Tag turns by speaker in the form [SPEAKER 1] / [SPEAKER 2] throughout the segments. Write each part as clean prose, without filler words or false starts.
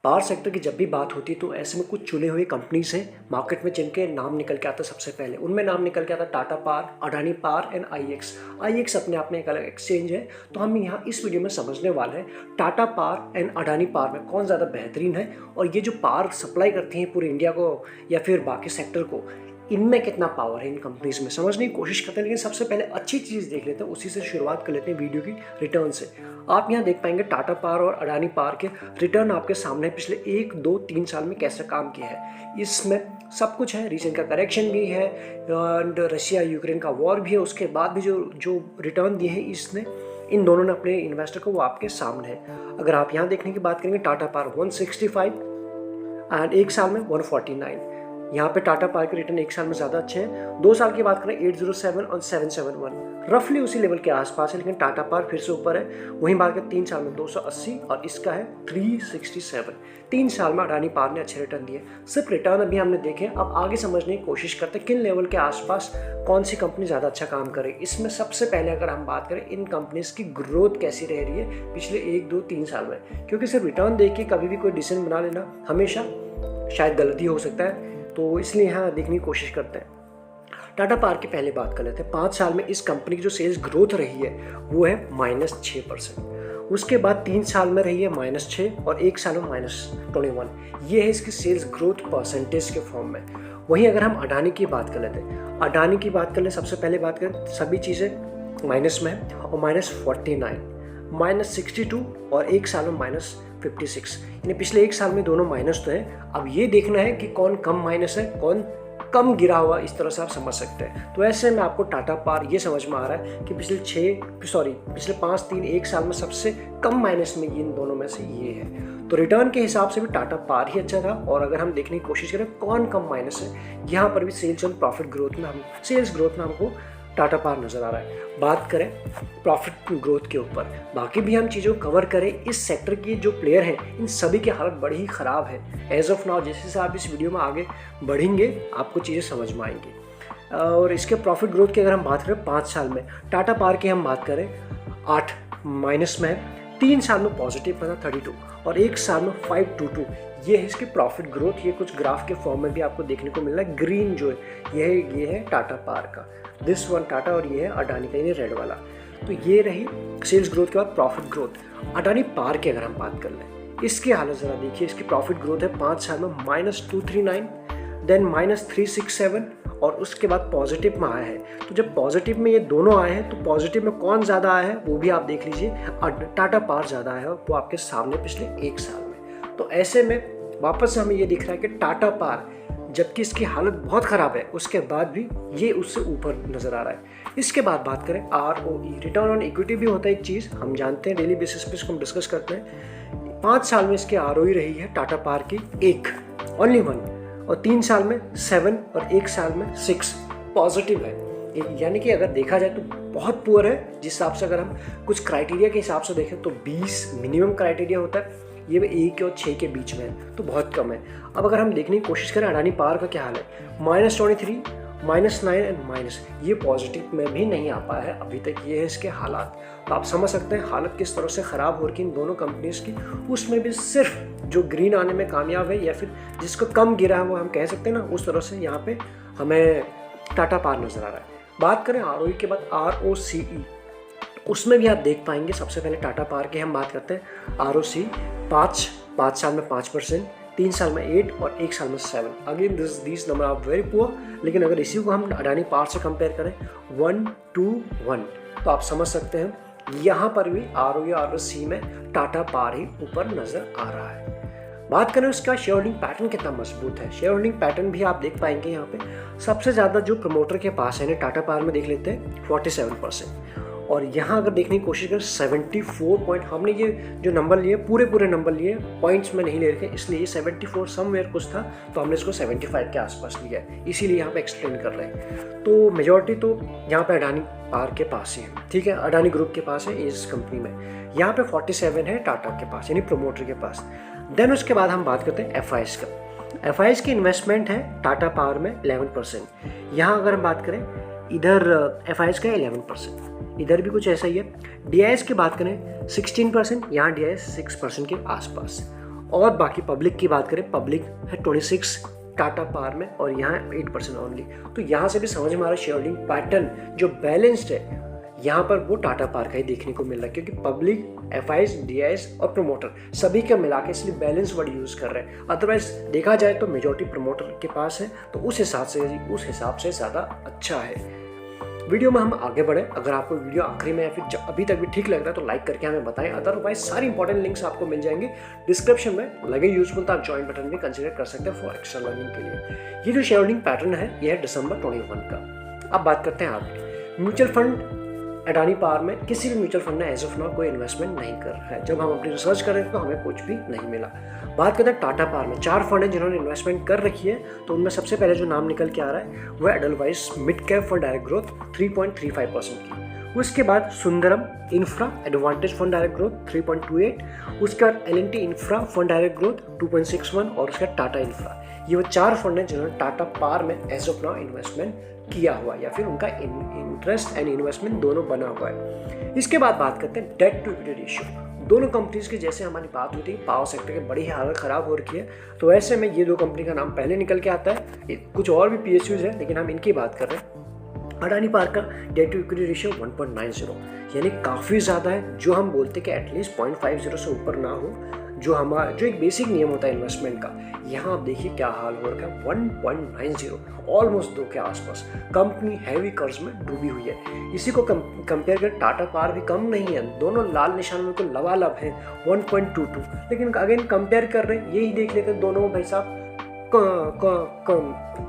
[SPEAKER 1] Power sector की जब भी बात होती है तो ऐसे में कुछ चुने हुए कंपनीज हैं मार्केट में जिनके नाम निकल के आता है। सबसे पहले उनमें नाम निकल के आता Tata power, Adani power and IEX अपने आप में एक अलग एक्सचेंज है। तो हम यहाँ इस वीडियो में समझने वाले हैं Tata power and Adani power में कौन ज़्यादा बेहतरीन है और ये जो पावर सप्लाई करती हैं पूरे इंडिया को या फिर बाकी सेक्टर को, इनमें कितना पावर है इन कंपनीज में, समझने की कोशिश करते हैं। लेकिन सबसे पहले अच्छी चीज़ देख लेते हैं, उसी से शुरुआत कर लेते हैं वीडियो की रिटर्न से। आप यहाँ देख पाएंगे टाटा पावर और अडानी पावर के रिटर्न आपके सामने पिछले 1, 2, 3 साल में कैसे काम किया है। इसमें सब कुछ है, रीसेंट का करेक्शन भी है एंड रशिया यूक्रेन का वॉर भी है, उसके बाद भी जो रिटर्न दिए हैं इसने इन दोनों ने अपने इन्वेस्टर को, वो आपके सामने है। अगर आप यहाँ देखने की बात करेंगे टाटा पावर 165 एंड एक साल में 149। यहाँ पे टाटा पावर के रिटर्न एक साल में ज़्यादा अच्छे हैं। 2 साल की बात करें 807 और 771, रफली उसी लेवल के आसपास है, लेकिन टाटा पावर फिर से ऊपर है। वहीं बात करें 3 साल में 280 और इसका है 367। 3 साल में अडानी पावर ने अच्छे रिटर्न दिए। सिर्फ रिटर्न अभी हमने देखे, अब आगे समझने की कोशिश करते हैं किन लेवल के आसपास कौन सी कंपनी ज़्यादा अच्छा काम करे। इसमें सबसे पहले अगर हम बात करें इन कंपनीज की ग्रोथ कैसी रह रही है पिछले 1, 2, 3 साल में, क्योंकि सिर्फ रिटर्न देख के कभी भी कोई डिसीजन बना लेना हमेशा शायद गलती हो सकता है, तो इसलिए यहाँ देखने की कोशिश करते हैं। टाटा पावर की पहले बात कर लेते हैं। 5 साल में इस कंपनी की जो सेल्स ग्रोथ रही है वो है -6%। उसके बाद 3 साल में रही है -6 और 1 साल में -21। ये है इसकी सेल्स ग्रोथ परसेंटेज के फॉर्म में। वहीं अगर हम अडानी की बात कर लेते हैं, अडानी की बात कर ले, सबसे पहले बात करें सभी चीज़ें माइनस में है और -49, -62 और 1 साल में -56, यानी पिछले 1 साल में दोनों माइनस तो है। अब ये देखना है कि कौन कम माइनस है, कौन कम गिरा हुआ, इस तरह से आप समझ सकते हैं। तो ऐसे में आपको टाटा पावर ये समझ में आ रहा है कि पिछले 5, 3, 1 साल में सबसे कम माइनस में इन दोनों में से ये है। तो रिटर्न के हिसाब से भी टाटा पावर ही अच्छा था। और अगर हम देखने की कोशिश करें कौन कम माइनस है, यहाँ पर भी सेल्स और प्रॉफिट ग्रोथ में हमको टाटा पावर नज़र आ रहा है। बात करें प्रॉफिट ग्रोथ के ऊपर, बाकी भी हम चीज़ों को कवर करें, इस सेक्टर की जो प्लेयर हैं इन सभी की हालत बड़ी ही ख़राब है एज ऑफ नाउ। जैसे से आप इस वीडियो में आगे बढ़ेंगे आपको चीज़ें समझ में आएंगी। और इसके प्रॉफिट ग्रोथ की अगर हम बात करें 5 साल में, टाटा पावर की हम बात करें 8 माइनस में है, 3 साल में पॉजिटिव बना 32 और 1 साल में 522। ये है इसकी प्रॉफिट ग्रोथ। ये कुछ ग्राफ के फॉर्म में भी आपको देखने को मिल रहा है। ग्रीन जो है ये है टाटा पावर का, दिस वन टाटा, और ये है अडानी का, ये रेड वाला। तो ये रही सेल्स ग्रोथ के बाद प्रॉफिट ग्रोथ। अडानी पावर की अगर हम बात कर लें, इसकी हालत ज़रा देखिए। इसकी प्रॉफिट ग्रोथ है 5 साल में -239, देन -367 और उसके बाद पॉजिटिव में आया है। तो जब पॉजिटिव में ये दोनों आए हैं तो पॉजिटिव में कौन ज़्यादा आया है वो भी आप देख लीजिए। टाटा पावर ज़्यादा आया है, वो आपके सामने पिछले 1 साल में। तो ऐसे में वापस से हमें ये दिख रहा है कि टाटा पावर, जबकि इसकी हालत बहुत ख़राब है, उसके बाद भी ये उससे ऊपर नज़र आ रहा है। इसके बाद बात करें ROE, रिटर्न ऑन इक्विटी भी होता है एक चीज़, हम जानते हैं, डेली बेसिस पे इसको हम डिस्कस करते हैं। 5 साल में इसकी ROE रही है टाटा पावर की 1, ओनली 1, और 3 साल में 7 और 1 साल में 6 पॉजिटिव है। यानी कि अगर देखा जाए तो बहुत पुअर है। जिस हिसाब से अगर हम कुछ क्राइटेरिया के हिसाब से देखें तो 20 मिनिमम क्राइटेरिया होता है, ये 1 और 6 के बीच में है, तो बहुत कम है। अब अगर हम देखने की कोशिश करें अडानी पावर का क्या हाल है, -23, -9 एंड ये पॉजिटिव में भी नहीं आ पाया है अभी तक। ये है इसके हालात। तो आप समझ सकते हैं हालत किस तरह से ख़राब हो रही है इन दोनों कंपनीज की। उसमें भी सिर्फ जो ग्रीन आने में कामयाब है या फिर जिसको कम गिरा है वो हम कह सकते हैं ना, उस तरह से यहाँ पे हमें टाटा पावर नज़र आ रहा है। बात करें ROE के बाद ROCE, उसमें भी आप देख पाएंगे। सबसे पहले टाटा पावर की हम बात करते हैं। ROCE 5 साल में 5%, 3 साल में 8 और 1 साल में 7। Again this number are very poor. लेकिन अगर इसी को हम अडानी पावर से कंपेयर करें 1 to 1, तो आप समझ सकते हैं यहाँ पर भी ROE ROCE में टाटा पावर ही ऊपर नज़र आ रहा है। बात करें उसका शेयर होल्डिंग पैटर्न कितना मजबूत है, शेयर होल्डिंग पैटर्न भी आप देख पाएंगे यहाँ पे। सबसे ज़्यादा जो प्रमोटर के पास है, टाटा पावर में देख लेते हैं 47%, और यहाँ अगर देखने की कोशिश करें 74 पॉइंट, हमने ये जो नंबर लिए पूरे नंबर लिए, पॉइंट्स में नहीं ले रखे, इसलिए ये 74 समवेयर कुछ था, तो हमने इसको 75 के आसपास लिया है, इसीलिए यहाँ पे एक्सप्लेन कर रहे हैं। तो मेजॉरिटी तो यहाँ पे अडानी पावर के पास ही है, ठीक है, अडानी ग्रुप के पास है इस कंपनी में। यहाँ पे 47 है टाटा के पास, यानी प्रमोटर के पास। देन उसके बाद हम बात करते हैं FIs का। FIs की इन्वेस्टमेंट है टाटा पावर में 11%। यहाँ अगर हम बात करें इधर FIs का 11%, इधर भी कुछ ऐसा ही है। DIs की बात करें 16%, यहाँ DIs 6% के आसपास। और बाकी पब्लिक की बात करें, पब्लिक है 26 टाटा पावर में और यहाँ 8% ओनली। तो यहाँ से भी समझ में आ रहा है शेयर होल्डिंग पैटर्न जो बैलेंस्ड है यहाँ पर वो टाटा पावर का ही देखने को मिल रहा है, क्योंकि पब्लिक, एफआईज, डीआईएस और प्रमोटर सभी का मिला के इसलिए बैलेंस वर्ड यूज़ कर रहे हैं। अदरवाइज देखा जाए तो मेजॉरिटी प्रमोटर के पास है, तो उस हिसाब से ज़्यादा अच्छा है। वीडियो में हम आगे बढ़े। अगर आपको वीडियो आखिरी में या फिर अभी तक भी ठीक लग रहा है तो लाइक करके हमें बताएं। अदरवाइज सारी इंपॉर्टेंट लिंक्स आपको मिल जाएंगे डिस्क्रिप्शन में। लगे यूजफुल तो आप ज्वाइन बटन भी कंसिडर कर सकते हैं फॉर एक्स्ट्रा लर्निंग के लिए। ये जो शेयर होल्डिंग पैटर्न है ये है दिसंबर 21 का। अब बात करते हैं आगे। म्यूचुअल फंड अडानी पावर में किसी भी म्यूचुअल फंड ने एज ऑफ नाउ कोई इन्वेस्टमेंट नहीं कर रहा है। जब हम अपनी रिसर्च कर रहे थे तो हमें कुछ भी नहीं मिला। बात करते हैं टाटा पावर में 4 फंड हैं जिन्होंने इन्वेस्टमेंट कर रखी है। तो उनमें सबसे पहले जो नाम निकल के आ रहा है वो है Edelweiss mid cap for direct growth 3.35% की। उसके बाद Sundaram infra advantage fund direct growth 3.28, उसके बाद L&T infra fund direct growth 2.61 और उसका टाटा इंफ्रा। ये वो 4 फंड हैं जिन्होंने टाटा पावर में एज ऑफ नाउ इन्वेस्टमेंट किया हुआ या फिर उनका इंटरेस्ट एंड इन्वेस्टमेंट दोनों बना हुआ है। इसके बाद बात करते हैं डेट टू इक्विटी रेशियो। दोनों कंपनीज की जैसे हमारी बात होती है पावर सेक्टर की बड़ी हालत ख़राब हो रखी है, तो ऐसे में ये 2 कंपनी का नाम पहले निकल के आता है। कुछ और भी पीएसयूज है लेकिन हम इनकी बात कर रहे हैं। अडानी पावर का डेट टू इक्विटी रेशियो 1.90 यानी काफ़ी ज़्यादा है। जो हम बोलते हैं कि एटलीस्ट 0.50 से ऊपर ना हो, जो एक बेसिक नियम होता है इन्वेस्टमेंट का। यहाँ आप देखिए क्या हाल हो रखा है, 1.90 ऑलमोस्ट 2 के आसपास। कंपनी हैवी कर्ज में डूबी हुई है। इसी को कंपेयर कर टाटा पावर भी कम नहीं है, दोनों लाल निशान में को लबालब है 1.22। लेकिन अगेन कंपेयर कर रहे हैं, यही देख लेते हैं दोनों भाई साहब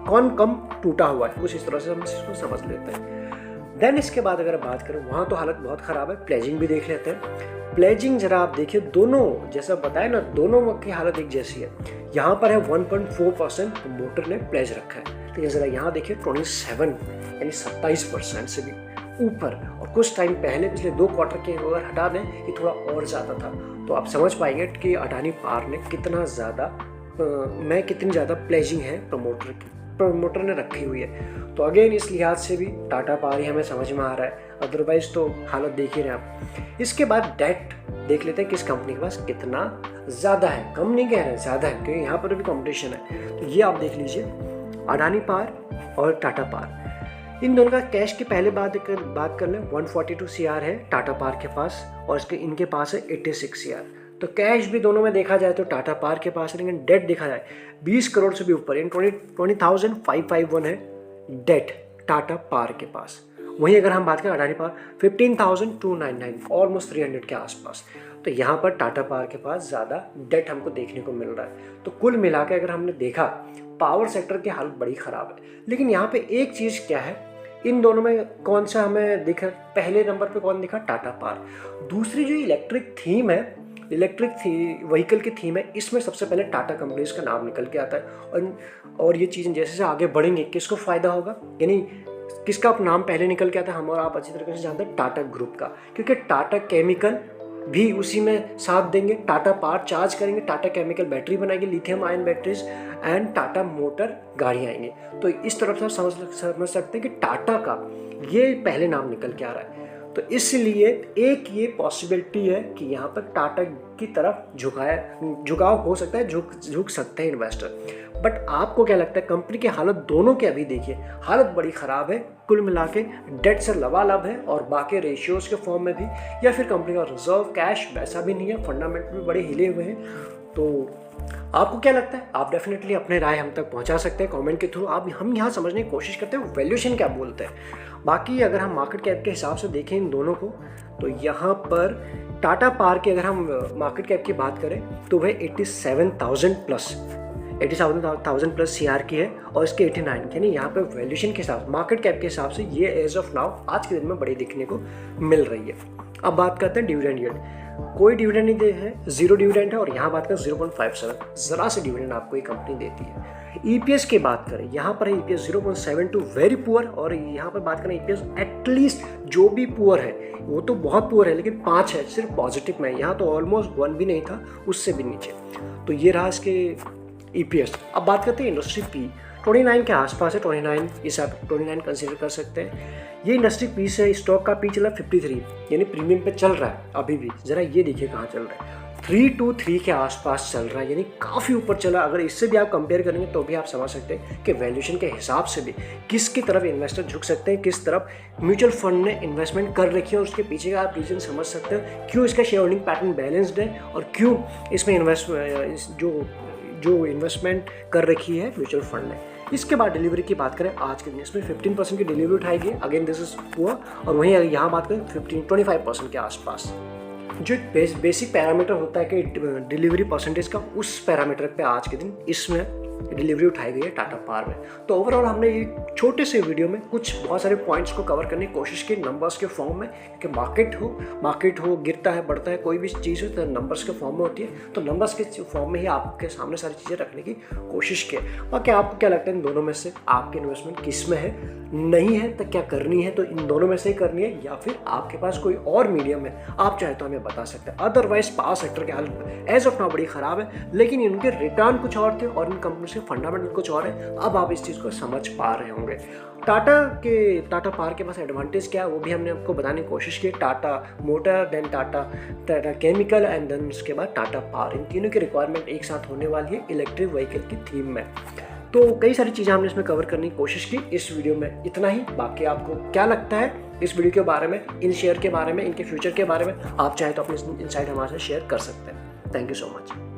[SPEAKER 1] कौन कम टूटा हुआ है, कुछ इस तरह से हम इसको समझ लेते हैं। देन इसके बाद अगर बात करें वहाँ तो हालत बहुत ख़राब है। प्लेजिंग भी देख लेते हैं। प्लेजिंग जरा आप देखिए, दोनों जैसा बताया ना, दोनों की हालत एक जैसी है। यहाँ पर है 1.4% मोटर ने प्लेज रखा है, लेकिन जरा यहाँ देखिए 27 यानी 27% से भी ऊपर। और कुछ टाइम पहले पिछले 2 क्वार्टर के अगर हटा दें ये थोड़ा और ज़्यादा था, तो आप समझ पाएंगे कि अडानी पावर ने कितनी ज़्यादा प्लेजिंग है प्रमोटर ने रखी हुई है। तो अगेन इस लिहाज से भी टाटा पावर ही हमें समझ में आ रहा है, अदरवाइज तो हालत देख ही रहे हैं आप। इसके बाद डेट देख लेते हैं किस कंपनी के पास कितना ज़्यादा है। कम नहीं कह रहे हैं, ज़्यादा है, क्योंकि यहाँ पर भी कंपटीशन है। तो ये आप देख लीजिए, अडानी पावर और टाटा पावर, इन दोनों का कैश की पहले बात कर लें 142 CR है टाटा पावर के पास और इनके पास है 86 CR। तो कैश भी दोनों में देखा जाए तो टाटा पावर के पास है, लेकिन डेट देखा जाए 20 करोड़ से भी ऊपर, इन 20,551 है डेट टाटा पावर के पास। वहीं अगर हम बात करें अडानी पावर 15,299 ऑलमोस्ट 300 के आसपास। तो यहाँ पर टाटा पावर के पास ज़्यादा डेट हमको देखने को मिल रहा है। तो कुल मिला के अगर हमने देखा पावर सेक्टर की हालत बड़ी ख़राब है। लेकिन यहाँ पे एक चीज़ क्या है, इन दोनों में कौन सा हमें दिखा, पहले नंबर पे कौन दिखा, टाटा पावर। दूसरी जो इलेक्ट्रिक थीम है, व्हीकल की थीम है, इसमें सबसे पहले टाटा कंपनीज का नाम निकल के आता है। और ये चीज़ें जैसे जैसे आगे बढ़ेंगे किसको फ़ायदा होगा, यानी किसका नाम पहले निकल के आता है, हम और आप अच्छी तरीके से जानते हैं टाटा ग्रुप का, क्योंकि टाटा केमिकल भी उसी में साथ देंगे। टाटा पावर चार्ज करेंगे, टाटा केमिकल बैटरी बनाएंगे, lithium ion batteries and Tata motor गाड़ियाँ आएंगे। तो इस तरफ से समझ सकते हैं कि टाटा का ये पहले नाम निकल के आ रहा है। तो इसलिए एक ये पॉसिबिलिटी है कि यहाँ पर टाटा की तरफ झुकाव हो सकता है, झुक सकते हैं इन्वेस्टर। बट आपको क्या लगता है, कंपनी की हालत दोनों की अभी देखिए, हालत बड़ी ख़राब है। कुल मिला के डेट से लबालब है और बाकी रेशियोज़ के फॉर्म में भी, या फिर कंपनी का रिजर्व कैश वैसा भी नहीं है, फंडामेंटल भी बड़े हिले हुए हैं। तो आपको क्या लगता है, आप डेफिनेटली अपने राय हम तक पहुंचा सकते हैं कमेंट के थ्रू। हम यहाँ समझने की कोशिश करते हैं वैल्यूएशन क्या बोलते हैं। बाकी अगर हम मार्केट कैप के हिसाब से देखें इन दोनों को, तो यहाँ पर टाटा पावर की अगर हम मार्केट कैप की बात करें तो वह 87,000 प्लस CR की है और इसके 89, यानी यहाँ पर वैल्यूएशन के हिसाब, मार्केट कैप के हिसाब से ये एज ऑफ नाउ आज के दिन में बड़ी दिखने को मिल रही है। अब बात करते हैं डिविडेंड यील्ड। कोई डिविडेंड नहीं दे है, 0 डिविडेंड है, और यहाँ बात करें 0.57, ज़रा से डिविडेंड आपको ये कंपनी देती है। EPS की बात करें, यहाँ पर है EPS 0.72 वेरी पुअर, और यहाँ पर बात करें EPS एटलीस्ट जो भी पुअर है वो तो बहुत पुअर है, लेकिन 5 है सिर्फ पॉजिटिव में, यहाँ तो ऑलमोस्ट 1 भी नहीं था, उससे भी नीचे। तो ये रहा इसके EPS। अब बात करते हैं इंडस्ट्री पी, 29 के आसपास है, 29 इस आप 29 कंसिडर कर सकते हैं। ये इंडस्ट्री पीस है, स्टॉक का पी चला 53, यानी प्रीमियम पे चल रहा है अभी भी। ज़रा ये देखिए कहाँ चल रहा है, 323 के आसपास चल रहा है, यानी काफ़ी ऊपर चला। अगर इससे भी आप कंपेयर करेंगे तो भी आप समझ सकते हैं कि वैल्यूएशन के हिसाब से भी किसकी तरफ इन्वेस्टर झुक सकते हैं, किस तरफ म्यूचुअल फंड ने इन्वेस्टमेंट कर रखी है, और उसके पीछे का आप रीज़न समझ सकते हैं क्यों इसका शेयर होल्डिंग पैटर्न बैलेंस्ड है और क्यों इसमें जो इन्वेस्टमेंट कर रखी है म्यूचुअल फंड ने। इसके बाद डिलीवरी की बात करें, आज के दिन इसमें 15% की डिलीवरी उठाई गई, अगेन दिस इज हुआ। और वहीं यहाँ बात करें 25% के आसपास। जो एक बेसिक पैरामीटर होता है कि डिलीवरी परसेंटेज का, उस पैरामीटर पे आज के दिन इसमें डिलीवरी उठाई गई है टाटा पावर में। तो ओवरऑल हमने एक छोटे से वीडियो में बहुत सारे पॉइंट्स को कवर करने की कोशिश की नंबर्स के फॉर्म में, कि मार्केट हो गिरता है बढ़ता है कोई भी चीज़ हो तो नंबर्स के फॉर्म में होती है, तो नंबर्स के फॉर्म में ही आपके सामने सारी चीज़ें रखने की कोशिश की। बाकी आपको क्या लगता है इन दोनों में से आपकी इन्वेस्टमेंट किस में है, नहीं है तो क्या करनी है, तो इन दोनों में से ही करनी है या फिर आपके पास कोई और मीडियम है, आप चाहे तो हमें बता सकते हैं। अदरवाइज पावर सेक्टर की हालत एज ऑफ नाउ बड़ी ख़राब है, लेकिन इनके रिटर्न कुछ और थे और इन कंपनी के फंडामेंटल कुछ और है। अब आप इस चीज़ को समझ पा रहे होंगे। टाटा पावर के पास एडवांटेज क्या है वो भी हमने आपको बताने की कोशिश की। Tata motor, then Tata chemical and then उसके बाद टाटा पावर, इन तीनों की रिक्वायरमेंट एक साथ होने वाली है इलेक्ट्रिक व्हीकल की थीम में। तो कई सारी चीज़ें हमने इसमें कवर करने की कोशिश की। इस वीडियो में इतना ही। बाकी आपको क्या लगता है इस वीडियो के बारे में, इन शेयर के बारे में, इनके फ्यूचर के बारे में, आप चाहे तो अपने इनसाइट हमारे साथ शेयर कर सकते हैं। Thank you so much.